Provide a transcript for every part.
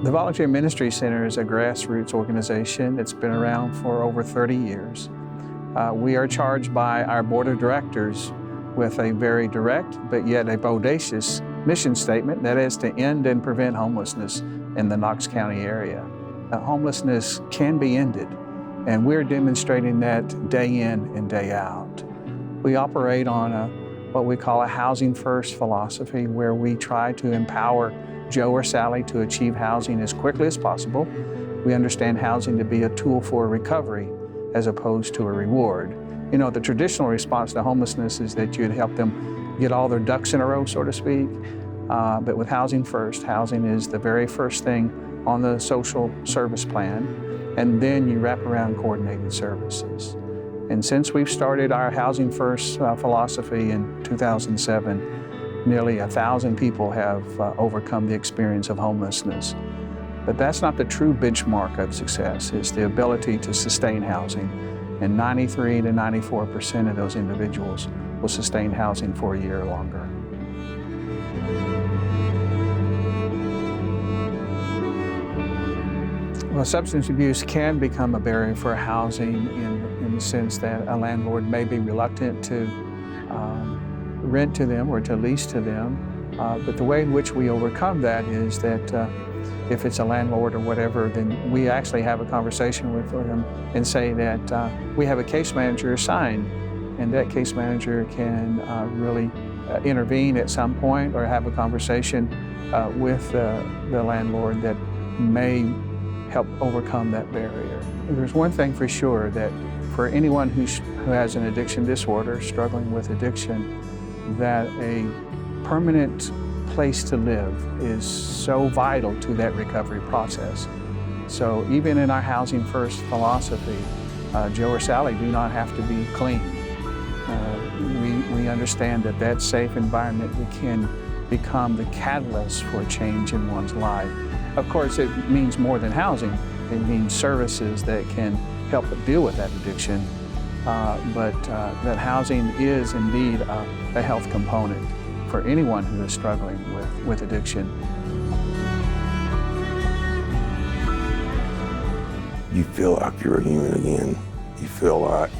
The Volunteer Ministry Center is a grassroots organization that's been around for over 30 years. We are charged by our board of directors with a very direct but yet a bodacious mission statement, that is to end and prevent homelessness in the Knox County area. Homelessness can be ended, and we're demonstrating that day in and day out. We operate on what we call a housing first philosophy, where we try to empower Joe or Sally to achieve housing as quickly as possible. We understand housing to be a tool for recovery as opposed to a reward. You know, the traditional response to homelessness is that you'd help them get all their ducks in a row, so to speak. But with Housing First, housing is the very first thing on the social service plan, and then you wrap around coordinated services. And since we've started our Housing First philosophy in 2007, nearly 1,000 people have overcome the experience of homelessness. But that's not the true benchmark of success. It's the ability to sustain housing. And 93 to 94% of those individuals will sustain housing for a year or longer. Well, substance abuse can become a barrier for housing in the sense that a landlord may be reluctant to rent to them or to lease to them. But the way in which we overcome that is that if it's a landlord or whatever, then we actually have a conversation with them and say that we have a case manager assigned, and that case manager can really intervene at some point or have a conversation with the landlord that may help overcome that barrier. There's one thing for sure, that for anyone who has an addiction disorder, struggling with addiction, that a permanent place to live is so vital to that recovery process. So even in our Housing First philosophy, Joe or Sally do not have to be clean. We understand that that safe environment can become the catalyst for change in one's life. Of course, it means more than housing. It means services that can help deal with that addiction. But that housing is indeed a health component for anyone who is struggling with addiction. You feel like you're a human again. You feel like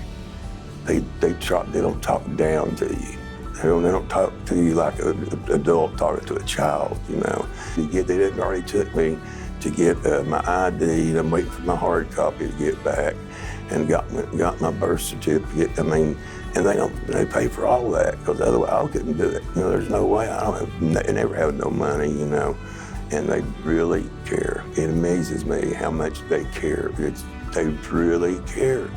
they don't talk down to you. They don't talk to you like an adult talking to a child, you know. They didn't already took me to get my ID, and I'm waiting for my hard copy to get back, and got my birth certificate. I mean, and they pay for all that, because otherwise I couldn't do it. You know, there's no way. I never have no money, you know, and they really care. It amazes me how much they care. They really care.